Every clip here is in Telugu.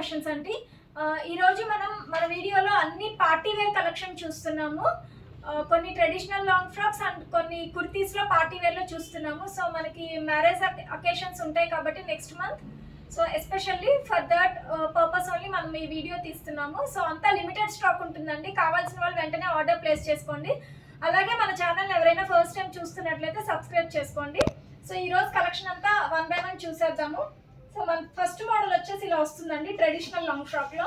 ఫ్యాషన్స్ అండి. ఈరోజు మనం మన వీడియోలో అన్ని పార్టీ వేర్ కలెక్షన్ చూస్తున్నాము. కొన్ని ట్రెడిషనల్ లాంగ్ ఫ్రాక్స్ అండ్ కొన్ని కుర్తీస్లో పార్టీ వేర్లో చూస్తున్నాము. సో మనకి మ్యారేజ్ అకేషన్స్ ఉంటాయి కాబట్టి next month, so especially for that purpose only మనం ఈ వీడియో తీస్తున్నాము. సో అంతా లిమిటెడ్ స్టాక్ ఉంటుందండి. కావాల్సిన వాళ్ళు వెంటనే ఆర్డర్ ప్లేస్ చేసుకోండి. అలాగే మన ఛానల్ ఎవరైనా ఫస్ట్ టైం చూస్తున్నట్లయితే సబ్స్క్రైబ్ చేసుకోండి. సో ఈరోజు కలెక్షన్ అంతా 1 by 1 చూసేద్దాము. సో మన ఫస్ట్ మోడల్ వచ్చేసి ఇలా వస్తుందండి, ట్రెడిషనల్ లాంగ్ ఫ్రాక్లో.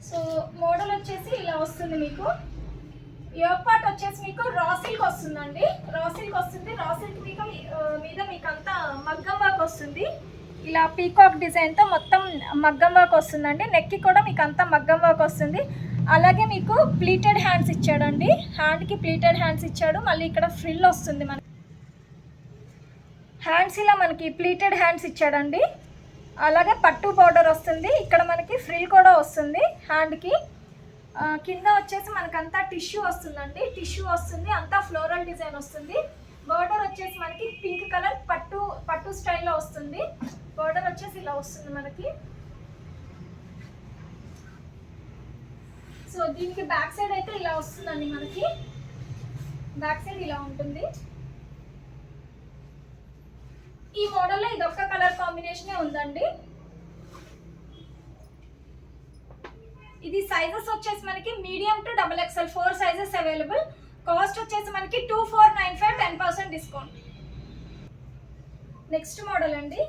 సో మోడల్ వచ్చేసి ఇలా వస్తుంది. మీకు యోక్ పార్ట్ వచ్చేసి మీకు రా సిల్క్ వస్తుందండి. రా సిల్క్ వస్తుంది. రా సిల్క్ మీద మీకు అంతా మగ్గం వర్క్ వస్తుంది. ఇలా పీకాక్ డిజైన్తో మొత్తం మగ్గం వర్క్ వస్తుందండి. నెక్కి కూడా మీకు అంతా మగ్గం వర్క్ వస్తుంది. అలాగే మీకు ప్లీటెడ్ హ్యాండ్స్ ఇచ్చాడండి. హ్యాండ్కి ప్లీటెడ్ హ్యాండ్స్ ఇచ్చాడు. మళ్ళీ ఇక్కడ ఫ్రిల్ వస్తుంది. మన హ్యాండ్స్ ఇలా మనకి ప్లీటెడ్ హ్యాండ్స్ ఇచ్చాడండి. అలాగే పట్టు బార్డర్ వస్తుంది. ఇక్కడ మనకి ఫ్రిల్ కూడా వస్తుంది హ్యాండ్కి. కింద వచ్చేసి మనకంతా టిష్యూ వస్తుందండి. టిష్యూ వస్తుంది, అంతా ఫ్లోరల్ డిజైన్ వస్తుంది. బార్డర్ వచ్చేసి మనకి పింక్ కలర్ పట్టు స్టైల్లో వస్తుంది. బార్డర్ వచ్చేసి ఇలా వస్తుంది మనకి. సో దీనికి బ్యాక్ సైడ్ అయితే ఇలా వస్తుందండి. మనకి బ్యాక్ సైడ్ ఇలా ఉంటుంది. ఈ మోడల్లో ఇదొక్క కలర్ కాంబినేషనే ఉందండి. ఇది సైజెస్ వచ్చేసి మనకి medium to XXL 4 sizes available. Cost వచ్చేసి మనకి 2495, 10% డిస్కౌంట్. నెక్స్ట్ మోడల్ అండి.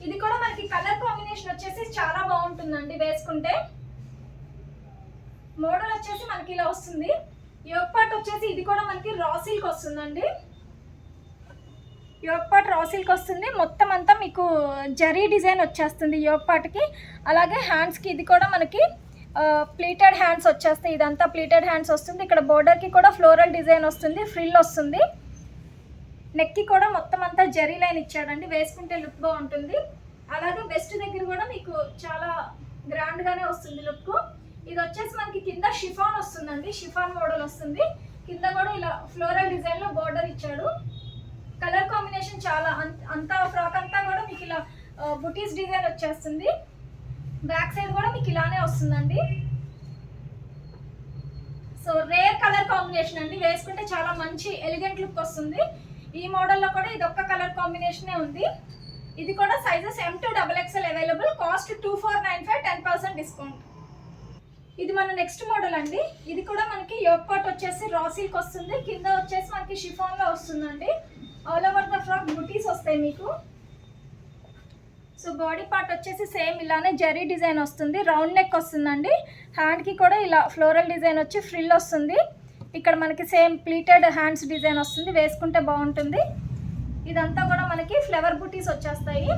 ఇది కూడా మనకి కలర్ కాంబినేషన్ వచ్చేసి చాలా బాగుంటుందండి వేసుకుంటే. మోడల్ వచ్చేసి మనకి ఇలా వస్తుంది. యోక్ పార్ట్ వచ్చేసి ఇది కూడా మనకి రా సిల్క్ వస్తుందండి. యోక్ పార్ట్ రా సిల్క్ వస్తుంది. మొత్తం అంతా మీకు జరీ డిజైన్ వచ్చేస్తుంది యోక్ పార్ట్కి. అలాగే హ్యాండ్స్కి ఇది కూడా మనకి ప్లీటెడ్ హ్యాండ్స్ వచ్చేస్తాయి. ఇదంతా ప్లీటెడ్ హ్యాండ్స్ వస్తుంది. ఇక్కడ బోర్డర్కి కూడా ఫ్లోరల్ డిజైన్ వస్తుంది, ఫ్రిల్ వస్తుంది. నెక్కి కూడా మొత్తం అంతా జరీ లైన్ ఇచ్చాడండి. వేసుకుంటే లుక్ బాగుంటుంది. అలాగే వెస్ట్ దగ్గర కూడా మీకు చాలా గ్రాండ్గానే వస్తుంది లుక్. ఇది వచ్చేసి మనకి కింద షిఫాన్ వస్తుందండి. షిఫాన్ మోడల్ వస్తుంది. కింద కూడా ఇలా ఫ్లోరల్ డిజైన్లో బోర్డర్ ఇచ్చాడు. కలర్ కాంబినేషన్ చాలా అంతా ఫ్రాక్ అంతా కూడా మీకు ఇలా బుటీస్ డిజైన్ వచ్చేస్తుంది. బ్యాక్ సైడ్ కూడా మీకు ఇలానే వస్తుందండి. సో రేర్ కలర్ కాంబినేషన్ అండి. వేసుకుంటే చాలా మంచి ఎలిగెంట్ లుక్ వస్తుంది. ఈ మోడల్లో కూడా ఇది ఒక్క కలర్ కాంబినేషనే ఉంది. ఇది కూడా sizes M to XXL available. Cost 2495, 10% discount. ఇది మన నెక్స్ట్ మోడల్ అండి. ఇది కూడా మనకి యోక్ పార్ట్ వచ్చేసి రా సిల్క్ వస్తుంది. కింద వచ్చేసి మనకి షిఫాన్లో వస్తుందండి. ఆల్ ఓవర్ ద ఫ్రాక్ బుటీస్ వస్తాయి మీకు. సో బాడీ పార్ట్ వచ్చేసి సేమ్ ఇలానే జరీ డిజైన్ వస్తుంది. రౌండ్ నెక్ వస్తుందండి. హ్యాండ్కి కూడా ఇలా ఫ్లోరల్ డిజైన్ వచ్చి ఫ్రిల్ వస్తుంది. ఇక్కడ మనకి సేమ్ ప్లీటెడ్ హ్యాండ్స్ డిజైన్ వస్తుంది. వేసుకుంటే బాగుంటుంది. ఇదంతా కూడా మనకి ఫ్లవర్ బుటీస్ వచ్చేస్తాయి.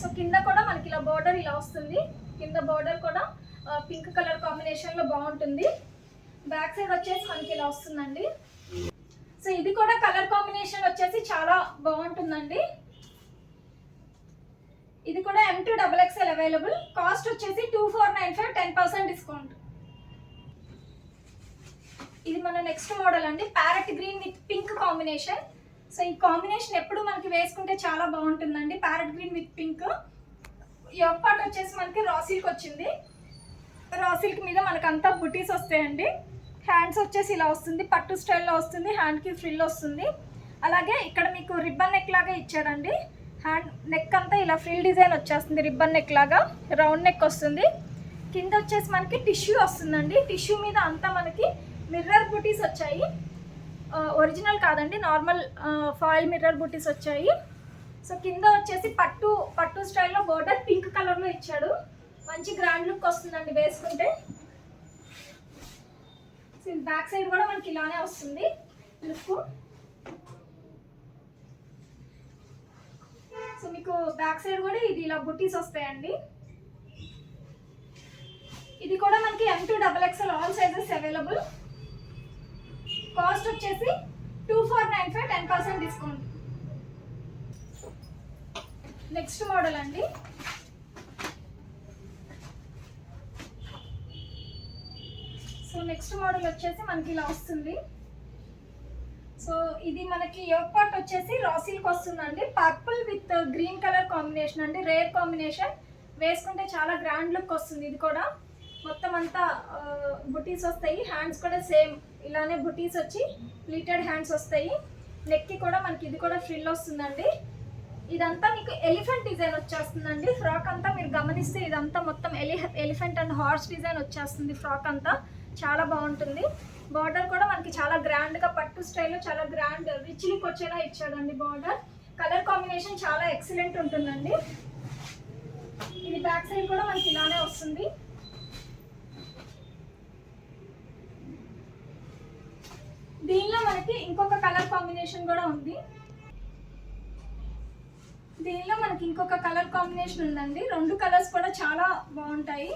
సో కింద కూడా మనకి ఇలా బార్డర్ ఇలా వస్తుంది. కింద బార్డర్ కూడా పింక్ కలర్ కాంబినేషన్లో బాగుంటుంది. బ్యాక్ సైడ్ వచ్చేసి మనకి ఇలా వస్తుందండి. సో ఇది కూడా కలర్ కాంబినేషన్ వచ్చేసి చాలా బాగుంటుందండి. ఇది కూడా M to XXL available. Cost వచ్చేసి 2495, 10% డిస్కౌంట్. ఇది మన నెక్స్ట్ మోడల్ అండి. Parrot green with pink combination. So ఈ కాంబినేషన్ ఎప్పుడు మనకి వేసుకుంటే చాలా బాగుంటుందండి. Parrot green with pink. Yoke part వచ్చేసి మనకి రా సిల్క్ వచ్చింది. రా సిల్క్ మీద మనకు అంతా బుటీస్ వస్తాయండి. హ్యాండ్స్ వచ్చేసి ఇలా వస్తుంది, పట్టు స్టైల్లో వస్తుంది. హ్యాండ్కి ఫ్రిల్ వస్తుంది. అలాగే ఇక్కడ మీకు రిబ్బన్ నెక్ లాగా ఇచ్చాడండి. హ్యాండ్ నెక్ అంతా ఇలా ఫ్రిల్ డిజైన్ వచ్చేస్తుంది. రిబ్బన్ నెక్ లాగా రౌండ్ నెక్ వస్తుంది. కింద వచ్చేసి మనకి టిష్యూ వస్తుందండి. టిష్యూ మీద అంతా మనకి మిర్రర్ బుటీస్ వచ్చాయి. ఒరిజినల్ కాదండి, నార్మల్ ఫాయిల్ మిర్రర్ బుటీస్ వచ్చాయి. సో కింద వచ్చేసి పట్టు స్టైల్లో బోర్డర్ పింక్ కలర్లో ఇచ్చాడు. మంచి గ్రాండ్ లుక్ వస్తుందండి వేసుకుంటే. బ్యాక్ సైడ్ కూడా మనకి ఇలానే వస్తుంది లుక్. సో మీకు బ్యాక్ సైడ్ కూడా ఇది ఇలా బుటీస్ వస్తాయండి. ఇది కూడా మనకి M to XXL all sizes available. Cost వచ్చేసి 2495, 10% డిస్కౌంట్. నెక్స్ట్ మోడల్ అండి. సో నెక్స్ట్ మోడల్ వచ్చేసి మనకి ఇలా వస్తుంది. సో సో ఇది మనకి యోగ్ పార్ట్ వచ్చేసి రా సిల్క్ వస్తుందండి. Purple with green colour combination అండి, రేర్ కాంబినేషన్. వేసుకుంటే చాలా గ్రాండ్ లుక్ వస్తుంది. ఇది కూడా మొత్తం అంతా బుటీస్ వస్తాయి. హ్యాండ్స్ కూడా సేమ్ ఇలానే బుటీస్ వచ్చి ప్లీటెడ్ హ్యాండ్స్ వస్తాయి. నెక్కి కూడా మనకి ఇది కూడా ఫ్రిల్ వస్తుందండి. ఇదంతా మీకు ఎలిఫెంట్ డిజైన్ వచ్చేస్తుందండి. ఫ్రాక్ అంతా మీరు గమనిస్తే ఇదంతా మొత్తం ఎలిఫెంట్ అండ్ హార్స్ డిజైన్ వచ్చేస్తుంది. ఫ్రాక్ అంతా చాలా బాగుంటుంది. బార్డర్ కూడా మనకి చాలా గ్రాండ్గా పట్టు స్టైల్లో చాలా గ్రాండ్ రిచ్ లుక్ వచ్చేలా ఇచ్చాడండి బార్డర్. కలర్ కాంబినేషన్ చాలా ఎక్సలెంట్ ఉంటుందండి. ఇది బ్యాక్ సైడ్ కూడా మనకి ఇలానే వస్తుంది. దీనిలో మనకి ఇంకొక కలర్ కాంబినేషన్ కూడా ఉంది. దీనిలో మనకి ఇంకొక కలర్ కాంబినేషన్ ఉందండి. రెండు కలర్స్ కూడా చాలా బాగుంటాయి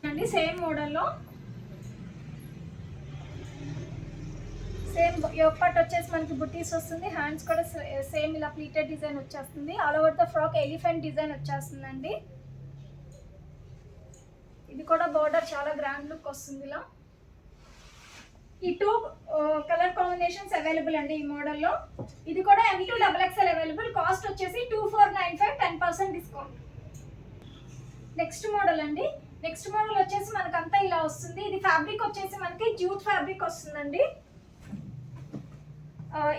అండి. సేమ్ మోడల్లో సేమ్ యోగ్ పార్ట్ వచ్చేసి మనకి బుటీస్ వస్తుంది. హ్యాండ్స్ కూడా సేమ్ ఇలా ప్లీటెడ్ డిజైన్ వచ్చేస్తుంది. All over the frock elephant design వచ్చేస్తుందండి. ఇది కూడా బార్డర్ చాలా గ్రాండ్ లుక్ వస్తుంది. ఇలా ఈ 2 కలర్ కాంబినేషన్స్ అవైలబుల్ అండి ఈ మోడల్లో. ఇది కూడా M2 XXL అవైలబుల్. కాస్ట్ వచ్చేసి 2495, 10% డిస్కౌంట్. నెక్స్ట్ మోడల్ అండి. నెక్స్ట్ మోడల్ వచ్చేసి మనకంతా ఇలా వస్తుంది. ఇది ఫ్యాబ్రిక్ వచ్చేసి మనకి జ్యూట్ ఫ్యాబ్రిక్ వస్తుందండి.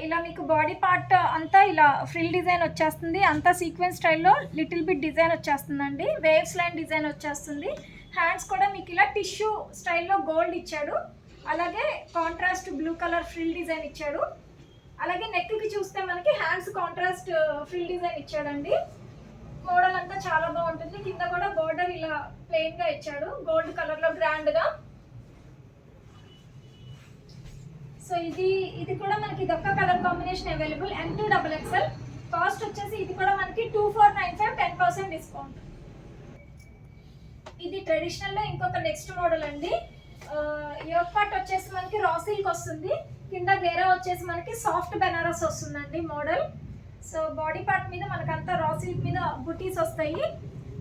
ఇలా మీకు బాడీ పార్ట్ అంతా ఇలా ఫ్రిల్ డిజైన్ వచ్చేస్తుంది. అంతా సీక్వెన్స్ స్టైల్లో లిటిల్ బిట్ డిజైన్ వచ్చేస్తుందండి. వేవ్స్ లైన్ డిజైన్ వచ్చేస్తుంది. హ్యాండ్స్ కూడా మీకు ఇలా టిష్యూ స్టైల్లో గోల్డ్ ఇచ్చాడు. అలాగే contrast blue colour frill design ఇచ్చాడు. అలాగే నెక్కి చూస్తే మనకి హ్యాండ్స్ కాంట్రాస్ట్ ఫ్రిల్ డిజైన్ ఇచ్చాడండి. మోడల్ అంతా చాలా బాగుంటుంది. కింద కూడా బార్డర్ ఇలా ప్లెయిన్ గా ఇచ్చాడు గోల్డ్ కలర్ లో గ్రాండ్ గా. సో ఇది కూడా మనకి ఇదొక్క colour combination available. M2 XXL. Cost వచ్చేసి ఇది కూడా మనకి 2495, 10% డిస్కౌంట్. ఇది ట్రెడిషనల్ లో ఇంకొక నెక్స్ట్ మోడల్ అండి. యోగ్ పార్ట్ వచ్చేసి మనకి రా సిల్క్ వస్తుంది. కింద గేరా వచ్చేసి మనకి సాఫ్ట్ బెనారస్ వస్తుందండి మోడల్. సో బాడీ పార్ట్ మీద మనకంతా రా సిల్క్ మీద బుటీస్ వస్తాయి.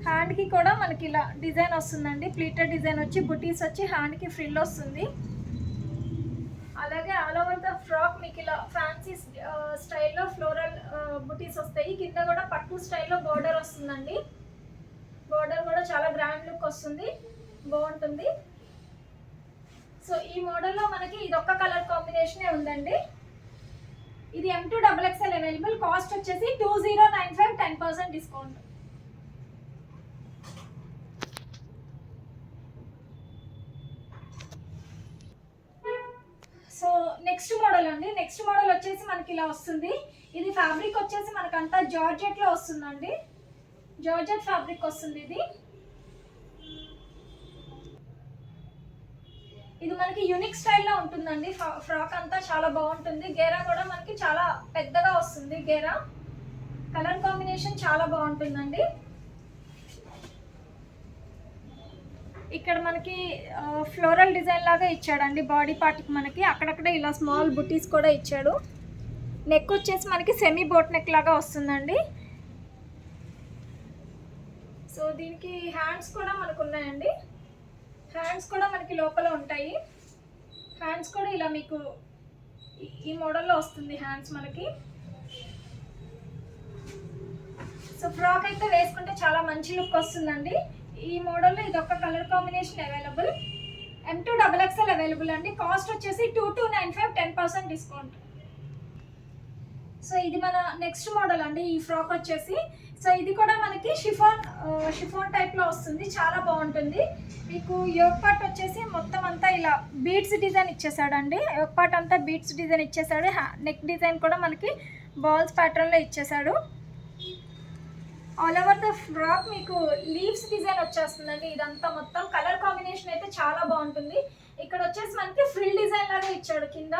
హ్యాండ్కి కూడా మనకి ఇలా డిజైన్ వస్తుందండి. ప్లీటెడ్ డిజైన్ వచ్చి బుటీస్ వచ్చి హ్యాండ్కి ఫ్రిల్ వస్తుంది. అలాగే ఆల్ ఓవర్ ద ఫ్రాక్ మీకు ఇలా ఫ్యాన్సీ స్టైల్లో ఫ్లోరల్ బుటీస్ వస్తాయి. కింద కూడా పట్టు స్టైల్లో బార్డర్ వస్తుందండి. బార్డర్ కూడా చాలా గ్రాండ్ లుక్ వస్తుంది, బాగుంటుంది. సో ఈ మోడల్లో మనకి ఇదొక్క కలర్ కాంబినేషనే ఉందండి. ఇది M2 XXL అవైలబుల్. కాస్ట్ వచ్చేసి 2095, 10% డిస్కౌంట్. సో నెక్స్ట్ మోడల్ అండి. నెక్స్ట్ మోడల్ వచ్చేసి మనకి ఇలా వస్తుంది. ఇది ఫ్యాబ్రిక్ వచ్చేసి మనకంతా జార్జెట్ లో వస్తుందండి. జార్జెట్ ఫ్యాబ్రిక్ వస్తుంది. ఇది మనకి యూనిక్ స్టైల్లో ఉంటుందండి. ఫ్రాక్ అంతా చాలా బాగుంటుంది. గేరా కూడా మనకి చాలా పెద్దగా వస్తుంది. గేరా కలర్ కాంబినేషన్ చాలా బాగుంటుందండి. ఇక్కడ మనకి ఫ్లోరల్ డిజైన్ లాగా ఇచ్చాడండి బాడీ పార్ట్కి. మనకి అక్కడక్కడ ఇలా స్మాల్ బుటీస్ కూడా ఇచ్చాడు. నెక్ వచ్చేసి మనకి సెమీ బోట్ నెక్ లాగా వస్తుందండి. సో దీనికి హ్యాండ్స్ కూడా మనకు ఉన్నాయండి. హ్యాండ్స్ కూడా మనకి లోపల ఉంటాయి. హ్యాండ్స్ కూడా ఇలా మీకు ఈ మోడల్లో వస్తుంది హ్యాండ్స్ మనకి. సో ఫ్రాక్ అయితే వేసుకుంటే చాలా మంచి లుక్ వస్తుందండి. ఈ మోడల్లో ఇదొక colour combination available. M2 XXL available అండి. కాస్ట్ వచ్చేసి 2295, 10% డిస్కౌంట్. సో ఇది మన నెక్స్ట్ మోడల్ అండి. ఈ ఫ్రాక్ వచ్చేసి సో ఇది కూడా మనకి షిఫాన్ టైప్లో వస్తుంది. చాలా బాగుంటుంది. మీకు యోగ్ పార్ట్ వచ్చేసి మొత్తం అంతా ఇలా బీడ్స్ డిజైన్ ఇచ్చేసాడండి. యోగ్ పార్ట్ అంతా బీడ్స్ డిజైన్ ఇచ్చేసాడు. నెక్ డిజైన్ కూడా మనకి బాల్స్ ప్యాటర్న్లో ఇచ్చేసాడు. ఆల్ ఓవర్ ద ఫ్రాక్ మీకు లీవ్స్ డిజైన్ వచ్చేస్తుందండి. ఇదంతా మొత్తం కలర్ కాంబినేషన్ అయితే చాలా బాగుంటుంది. ఇక్కడ వచ్చేసి మనకి ఫ్రిల్ డిజైన్ లాగా ఇచ్చాడు కింద.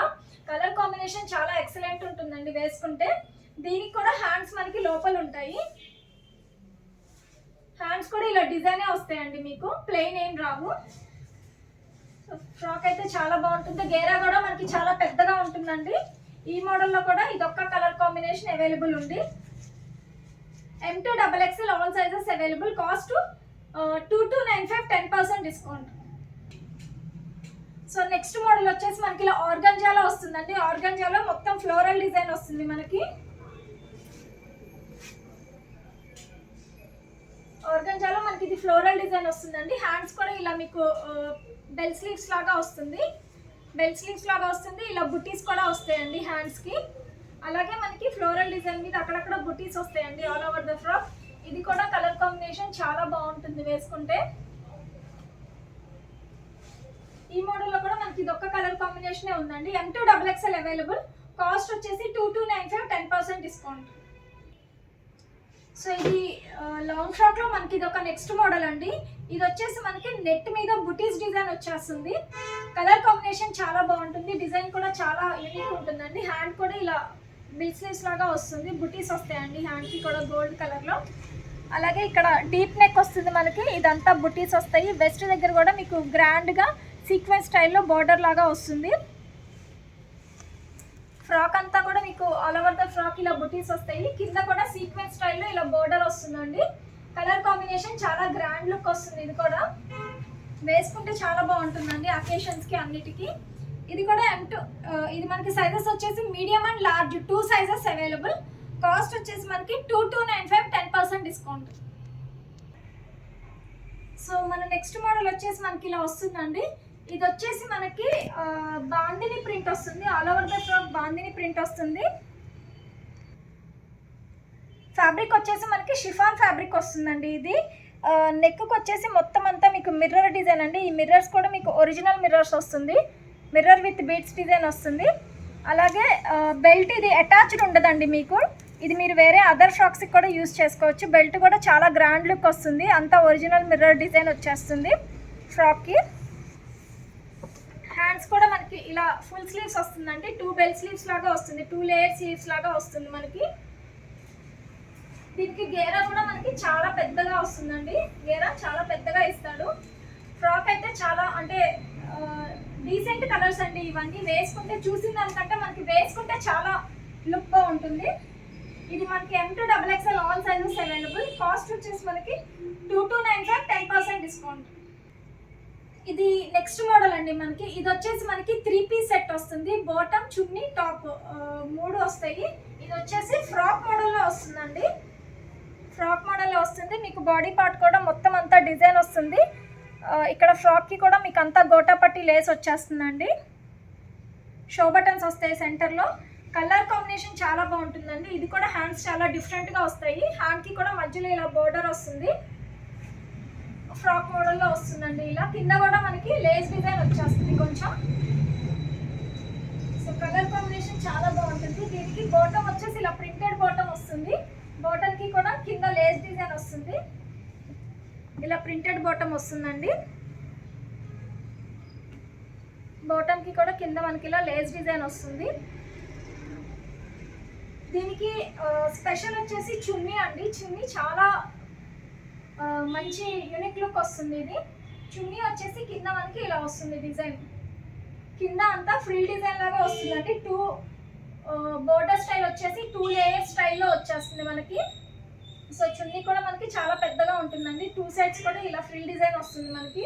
కలర్ కాంబినేషన్ చాలా ఎక్సలెంట్ ఉంటుందండి వేసుకుంటే. దీనికి కూడా హ్యాండ్స్ మనకి లోపల ఉంటాయి. హ్యాండ్స్ కూడా ఇలా డిజైనే వస్తాయండి, మీకు ప్లెయిన్ ఏం రావు. ఫ్రాక్ అయితే చాలా బాగుంటుంది. గేరా కూడా మనకి చాలా పెద్దగా ఉంటుందండి. ఈ మోడల్లో కూడా ఇదొక్క కలర్ కాంబినేషన్ అవైలబుల్ ఉంది. M2 XXL all sizes available. Cost 2295, 10% discount. So next model వచ్చేసి మనకి ఇలా ఆర్గంజాలో వస్తుందండి. ఆర్గంజాలో మొత్తం ఫ్లోరల్ డిజైన్ వస్తుంది మనకి. ఆర్గంజాలో మనకి ఇది ఫ్లోరల్ డిజైన్ వస్తుందండి. హ్యాండ్స్ కూడా ఇలా మీకు బెల్ స్లీవ్స్ లాగా వస్తుంది. బెల్ స్లీవ్స్ లాగా వస్తుంది. ఇలా బుటీస్ కూడా వస్తాయండి హ్యాండ్స్కి. అలాగే మనకి ఫ్లోరల్ డిజైన్ మీద అక్కడక్కడ బుటీస్ వస్తాయండి ఆల్ ఓవర్ ద ఫ్రాక్. ఇది కూడా కలర్ కాంబినేషన్ చాలా బాగుంటుంది వేసుకుంటే. ఈ మోడల్లో కూడా మనకి ఇది ఒక్క కలర్ కాంబినేషనే ఉందండి. M2XXL available. కాస్ట్ వచ్చేసి 2295 10% డిస్కౌంట్. సో ఇది లాంగ్ ఫ్రాక్ లో మనకి ఇది ఒక నెక్స్ట్ మోడల్ అండి. ఇది వచ్చేసి మనకి నెట్ మీద బుటీస్ డిజైన్ వచ్చేస్తుంది. కలర్ కాంబినేషన్ చాలా బాగుంటుంది. డిజైన్ కూడా చాలా యూనిక్ ఉంటుందండి. హ్యాండ్ కూడా ఇలా బిల్ స్లీవ్స్ లాగా వస్తుంది. బుటీస్ వస్తాయండి హ్యాండ్కి కూడా గోల్డ్ కలర్లో. అలాగే ఇక్కడ డీప్ నెక్ వస్తుంది మనకి. ఇదంతా బుటీస్ వస్తాయి. వెస్ట్ దగ్గర కూడా మీకు గ్రాండ్గా సీక్వెన్స్ స్టైల్లో బార్డర్ లాగా వస్తుంది. ఫ్రాక్ అంతా కూడా మీకు ఆల్ ఓవర్ ద ఫ్రాక్ ఇలా బుటీస్ వస్తాయి. కింద కూడా సీక్వెన్స్ స్టైల్లో ఇలా బార్డర్ వస్తుందండి. కలర్ కాంబినేషన్ చాలా గ్రాండ్ లుక్ వస్తుంది. ఇది కూడా వేసుకుంటే చాలా బాగుంటుందండి అకేషన్స్కి అన్నిటికీ. ఇది కూడా ఇది మనకి సైజెస్ వచ్చేసి medium and large 2 sizes available. Cost వచ్చేసి మనకి 2295 10% డిస్కౌంట్. సో మన నెక్స్ట్ మోడల్ వచ్చేసి మనకి ఇలా వస్తుందండి. ఇది వచ్చేసి మనకి బాందిని ప్రింట్ వస్తుంది. All over the frock bandhani print వస్తుంది. ఫ్యాబ్రిక్ వచ్చేసి మనకి షిఫాన్ ఫ్యాబ్రిక్ వస్తుందండి. ఇది నెక్కు వచ్చేసి మొత్తం అంతా మీకు మిర్రర్ డిజైన్ అండి. ఈ మిర్రర్స్ కూడా మీకు ఒరిజినల్ మిర్రర్స్ వస్తుంది. మిర్రర్ విత్ బీడ్స్ డిజైన్ వస్తుంది. అలాగే బెల్ట్ ఇది అటాచ్డ్ ఉండదండి మీకు. ఇది మీరు వేరే అదర్ ఫ్రాక్స్కి కూడా యూజ్ చేసుకోవచ్చు. బెల్ట్ కూడా చాలా గ్రాండ్ లుక్ వస్తుంది. అంతా ఒరిజినల్ మిర్రర్ డిజైన్ వచ్చేస్తుంది ఫ్రాక్కి. హ్యాండ్స్ కూడా మనకి ఇలా ఫుల్ స్లీవ్స్ వస్తుందండి. 2 బెల్ స్లీవ్స్ లాగా వస్తుంది. 2 లేయర్ స్లీవ్స్ లాగా వస్తుంది మనకి. దీనికి గేరా కూడా మనకి చాలా పెద్దగా వస్తుందండి. గేరా చాలా పెద్దగా ఇస్తాడు. ఫ్రాక్ అయితే చాలా అంటే డీసెంట్ కలర్స్ అండి. ఇవన్నీ వేసుకుంటే చూసిన దానికంటే మనకి వేసుకుంటే చాలా లుక్ బాగుంటుంది. ఇది మనకి M2XXL all sizes available. Cost వచ్చేసి మనకి 2295 10% డిస్కౌంట్. ఇది నెక్స్ట్ మోడల్ అండి మనకి. ఇది వచ్చేసి మనకి 3 పీస్ సెట్ వస్తుంది. బాటమ్, చున్నీ, టాప్ 3 వస్తాయి. ఇది వచ్చేసి ఫ్రాక్ మోడల్లో వస్తుందండి. ఫ్రాక్ మోడల్లో వస్తుంది. మీకు బాడీ పార్ట్ కూడా మొత్తం అంతా డిజైన్ వస్తుంది. ఇక్కడ ఫ్రాక్కి కూడా మీకు అంతా గోటాపట్టి లేస్ వచ్చేస్తుందండి. షో బటన్స్ వస్తాయి సెంటర్లో. కలర్ కాంబినేషన్ చాలా బాగుంటుందండి. ఇది కూడా హ్యాండ్స్ చాలా డిఫరెంట్గా వస్తాయి. హ్యాండ్కి కూడా మధ్యలో ఇలా బోర్డర్ వస్తుంది. ఫ్రాక్ మోడల్లో వస్తుందండి. ఇలా కింద కూడా మనకి లేస్ డిజైన్ వచ్చేస్తుంది కొంచెం. సో కలర్ కాంబినేషన్ చాలా బాగుంటుంది. దీనికి బాటమ్ వచ్చేసి ఇలా ప్రింటెడ్ బాటమ్ వస్తుంది. బాటమ్కి కూడా కింద లేస్ డిజైన్ వస్తుంది. ఇలా ప్రింటెడ్ బాటమ్ వస్తుందండి. బాటమ్కి కూడా కింద మనకి ఇలా లేస్ డిజైన్ వస్తుంది. దీనికి స్పెషల్ వచ్చేసి చున్నీ అండి. చున్నీ చాలా మంచి యూనిక్ లుక్ వస్తుంది. ఇది చున్నీ వచ్చేసి కింద మనకి ఇలా వస్తుంది డిజైన్. కింద అంతా ఫ్రిల్ డిజైన్ లాగా వస్తుందండి. 2 బోర్డర్ స్టైల్ వచ్చేసి 2 లేయర్ స్టైల్లో వచ్చేస్తుంది మనకి. సో చున్నీ కూడా మనకి చాలా పెద్దగా ఉంటుందండి. 2 సైడ్స్ కూడా ఇలా ఫ్రిల్ డిజైన్ వస్తుంది మనకి.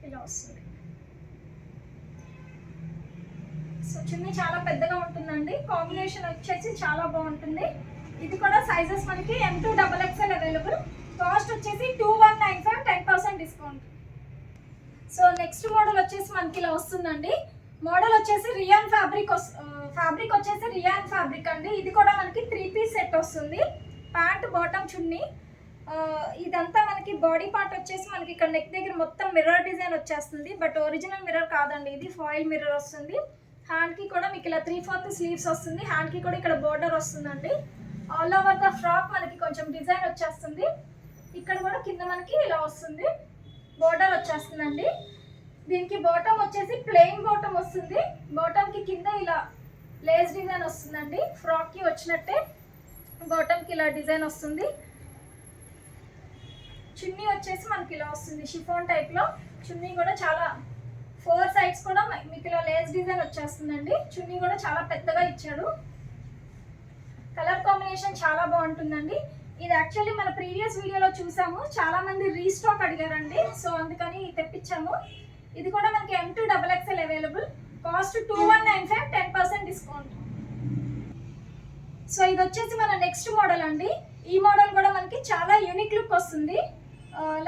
ఇలా వస్తుంది. సో చున్నీ చాలా పెద్దగా ఉంటుందండి. కాంబినేషన్ వచ్చేసి చాలా బాగుంటుంది. ఇది కూడా సైజెస్ మనకి M2XXL అవైలబుల్. కాస్ట్ వచ్చేసి 2195 10% డిస్కౌంట్. సో నెక్స్ట్ మోడల్ వచ్చేసి మనకి ఇలా వస్తుందండి. మోడల్ వచ్చేసి రియాన్ ఫ్యాబ్రిక్ వచ్చేసి రియాన్ ఫ్యాబ్రిక్ అండి. ఇది కూడా మనకి 3 పీస్ సెట్ వస్తుంది. ప్యాంట్, బాటమ్, చున్నీ. ఇదంతా మనకి బాడీ పార్ట్ వచ్చేసి మనకి ఇక్కడ నెక్ దగ్గర మొత్తం మిర్రర్ డిజైన్ వచ్చేస్తుంది. బట్ ఒరిజినల్ మిర్రర్ కాదండి, ఇది ఫాయిల్ మిర్రర్ వస్తుంది. హ్యాండ్కి కూడా మీకు ఇలా 3/4 స్లీవ్స్ వస్తుంది. హ్యాండ్కి కూడా ఇక్కడ బోర్డర్ వస్తుందండి. ఆల్ ఓవర్ ద ఫ్రాక్ మనకి కొంచెం డిజైన్ వచ్చేస్తుంది. ఇక్కడ కూడా కింద మనకి ఇలా వస్తుంది, బోర్డర్ వచ్చేస్తుందండి. దీనికి బాటమ్ వచ్చేసి ప్లెయిన్ బాటమ్ వస్తుంది. బాటమ్కి కింద ఇలా లేస్ డిజైన్ వస్తుందండి. ఫ్రాక్కి వచ్చినట్టే బాటమ్కి ఇలా డిజైన్ వస్తుంది. చున్నీ వచ్చేసి మనకి ఇలా వస్తుంది షిఫాన్ టైప్లో. చున్నీ కూడా చాలా 4 సైడ్స్ కూడా మీకు ఇలా లేస్ డిజైన్ వచ్చేస్తుందండి. చున్నీ కూడా చాలా పెద్దగా ఇచ్చాడు. కలర్ కాంబినేషన్ చాలా బాగుంటుందండి. ఇది యాక్చువల్లీ మన ప్రీవియస్ వీడియోలో చూసాము, చాలా మంది రీస్టాక్ అడిగారండి, సో అందుకని తెప్పించాము. ఇది కూడా మనకి M2XXL available, cost 2195, 10% discount. So ఇది వచ్చేసి మన నెక్స్ట్ మోడల్ అండి. ఈ మోడల్ కూడా మనకి చాలా యూనిక్ లుక్ వస్తుంది,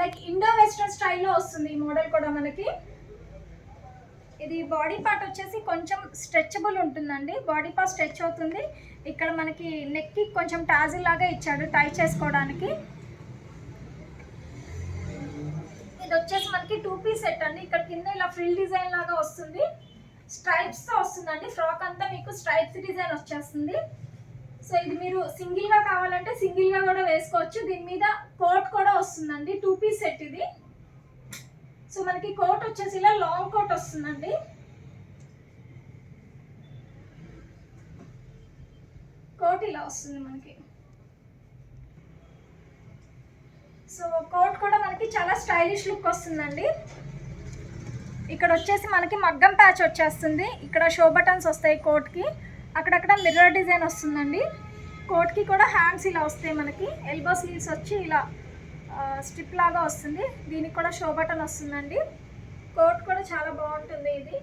లైక్ ఇండో వెస్ట్రన్ స్టైల్లో వస్తుంది ఈ మోడల్ కూడా మనకి. ఇది బాడీ పార్ట్ వచ్చేసి కొంచెం స్ట్రెచబుల్ ఉంటుందండి, బాడీ పార్ట్ స్ట్రెచ్ అవుతుంది. ఇక్కడ మనకి నెక్కి కొంచెం టాజిల్ లాగా ఇచ్చాడు టై చేసుకోవడానికి. ఇది వచ్చేసి మనకి 2 పీస్ సెట్ అండి. ఇక్కడ కింద ఇలా ఫ్రిల్ డిజైన్ లాగా వస్తుంది, స్ట్రైప్స్తో వస్తుందండి. ఫ్రాక్ అంతా మీకు స్ట్రైప్స్ డిజైన్ వచ్చేస్తుంది. సో ఇది మీరు సింగిల్గా కావాలంటే సింగిల్గా కూడా వేసుకోవచ్చు. దీని మీద కోట్ కూడా వస్తుందండి, 2 పీస్ సెట్ ఇది. సో మనకి కోట్ వచ్చేసి ఇలా లాంగ్ కోట్ వస్తుందండి. కోట్ ఇలా వస్తుంది మనకి. సో కోట్ కూడా మనకి చాలా స్టైలిష్ లుక్ వస్తుందండి. ఇక్కడ వచ్చేసి మనకి మగ్గం ప్యాచ్ వచ్చేస్తుంది, ఇక్కడ షో బటన్స్ వస్తాయి కోట్కి, అక్కడక్కడ మిర్రర్ డిజైన్ వస్తుందండి. కోట్కి కూడా హ్యాండ్స్ ఇలా వస్తాయి మనకి, ఎల్బో స్లీవ్స్ వచ్చి ఇలా స్ట్రిప్ లాగా వస్తుంది. దీనికి కూడా షో బటన్ వస్తుందండి. కోట్ కూడా చాలా బాగుంటుంది. ఇది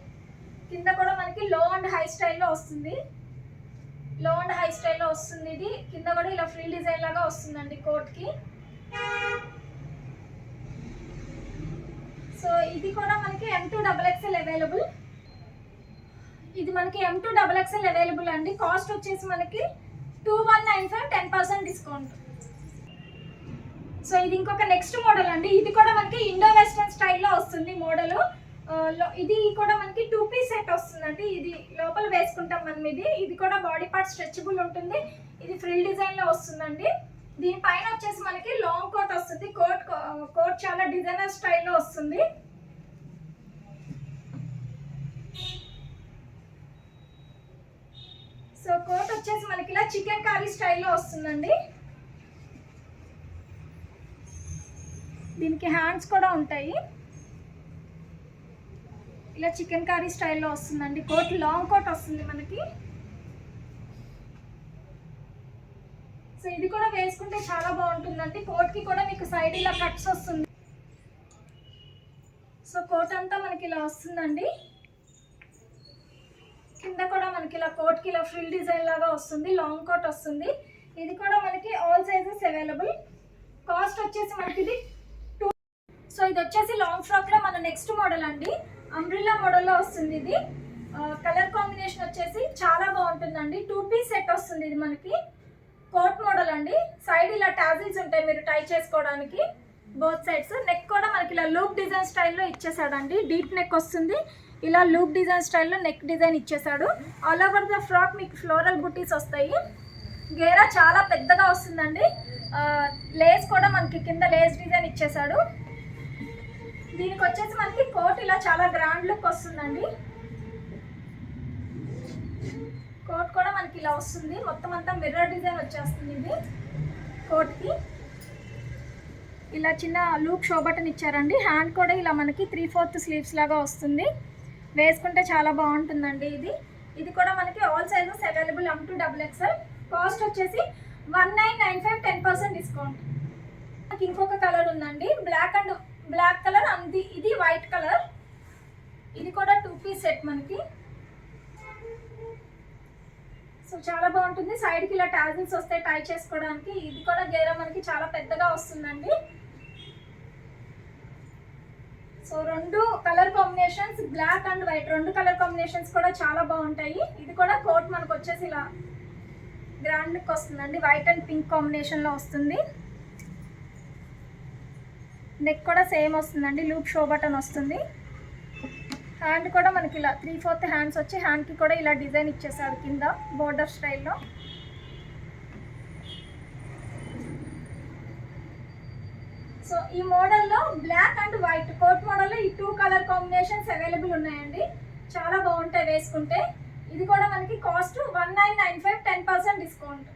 కింద కూడా మనకి లో అండ్ హై స్టైల్లో వస్తుంది, లో అండ్ హై స్టైల్లో వస్తుంది. ఇది కింద కూడా ఇలా ఫ్రీ డిజైన్ లాగా వస్తుందండి కోట్కి. సో ఇది కూడా మనకి M2XXL అవైలబుల్. ఇది మనకి M2XXL అవైలబుల్ అండి. కాస్ట్ వచ్చేసి మనకి 2195, 10% డిస్కౌంట్. సో ఇది ఇంకొక నెక్స్ట్ మోడల్ అండి. ఇది కూడా మనకి ఇండో వెస్టర్న్ స్టైల్లో వస్తుంది మోడల్. ఇది కూడా మనకి 2 పీస్ సెట్ వస్తుందండి. ఇది లోపల వేసుకుంటాం మనం. ఇది కూడా బాడీ పార్ట్ స్ట్రెచబుల్ ఉంటుంది. ఇది ఫ్రిల్ డిజైన్లో వస్తుందండి. దీనిపైన వచ్చేసి మనకి లాంగ్ కోట్ వస్తుంది. కోట్ చాలా డిజైనర్ స్టైల్లో వస్తుంది. సో కోట్ వచ్చేసి మనకి ఇలా చికెన్ కర్రీ స్టైల్లో వస్తుందండి. దీనికి హ్యాండ్స్ కూడా ఉంటాయి, ఇలా చికెన్ కర్రీ స్టైల్లో వస్తుందండి. కోట్ లాంగ్ కోట్ వస్తుంది మనకి. సో ఇది కూడా వేసుకుంటే చాలా బాగుంటుందండి. కోట్కి కూడా మీకు సైడ్ ఇలా కట్స్ వస్తుంది. సో కోట్ అంతా మనకి ఇలా వస్తుందండి. కింద కూడా మనకి ఇలా కోట్కి ఇలా ఫ్రిల్ డిజైన్ లాగా వస్తుంది, లాంగ్ కోట్ వస్తుంది. ఇది కూడా మనకి ఆల్ సైజెస్ అవైలబుల్. కాస్ట్ వచ్చేసి మనకి ఇది. సో ఇది వచ్చేసి లాంగ్ ఫ్రాక్లో మన నెక్స్ట్ మోడల్ అండి. అంబ్రిల్లా మోడల్లో వస్తుంది. ఇది కలర్ కాంబినేషన్ వచ్చేసి చాలా బాగుంటుందండి. 2 పీస్ సెట్ వస్తుంది. ఇది మనకి కోట్ మోడల్ అండి. సైడ్ ఇలా టాజిల్స్ ఉంటాయి మీరు టై చేసుకోవడానికి, బోత్ సైడ్స్. నెక్ కూడా మనకి ఇలా లూప్ డిజైన్ స్టైల్లో ఇచ్చేసాడండి. డీప్ నెక్ వస్తుంది, ఇలా లూప్ డిజైన్ స్టైల్లో నెక్ డిజైన్ ఇచ్చేసాడు. ఆల్ ఓవర్ ద ఫ్రాక్ మీకు ఫ్లోరల్ బుటీస్ వస్తాయి. గేరా చాలా పెద్దగా వస్తుందండి. లేస్ కూడా మనకి కింద లేస్ డిజైన్ ఇచ్చేసాడు. దీనికి వచ్చేసి మనకి కోట్ ఇలా చాలా గ్రాండ్ లుక్ వస్తుందండి. కోట్ కూడా మనకి ఇలా వస్తుంది, మొత్తం అంతా మిర్రర్ డిజైన్ వచ్చేస్తుంది. ఇది కోట్కి ఇలా చిన్న లూప్ షో బటన్ ఇచ్చారండి. హ్యాండ్ కూడా ఇలా మనకి 3/4 స్లీవ్స్ లాగా వస్తుంది. వేసుకుంటే చాలా బాగుంటుందండి. ఇది కూడా మనకి all sizes available, M2XXL. Cost వచ్చేసి 1995, 10% డిస్కౌంట్. మనకి ఇంకొక కలర్ ఉందండి, బ్లాక్ కలర్ అండ్ ఇది వైట్ కలర్. ఇది కూడా 2 పీస్ సెట్ మనకి. సో చాలా బాగుంటుంది. సైడ్కి ఇలా టాజిల్స్ వస్తాయి టై చేసుకోవడానికి. ఇది కూడా గేరా మనకి చాలా పెద్దగా వస్తుందండి. So 2 colour combinations, black and white 2 colour combinations కూడా చాలా బాగుంటాయి. ఇది కూడా కోట్ మనకు వచ్చేసి ఇలా గ్రాండ్ లుక్ వస్తుందండి. వైట్ అండ్ పింక్ కాంబినేషన్లో వస్తుంది. నెక్ కూడా సేమ్ వస్తుందండి, లూప్ షో బటన్ వస్తుంది. హ్యాండ్ కూడా మనకి ఇలా 3/4 హ్యాండ్స్ వచ్చి హ్యాండ్కి కూడా ఇలా డిజైన్ ఇచ్చేసాడు కింద బోర్డర్ స్టైల్లో. సో ఈ మోడల్లో బ్లాక్ అండ్ వైట్ కోట్ మోడల్లో ఈ 2 కలర్ కాంబినేషన్స్ అవైలబుల్ ఉన్నాయండి. చాలా బాగుంటాయి వేసుకుంటే. ఇది కూడా మనకి కాస్ట్ 1995, 10% డిస్కౌంట్.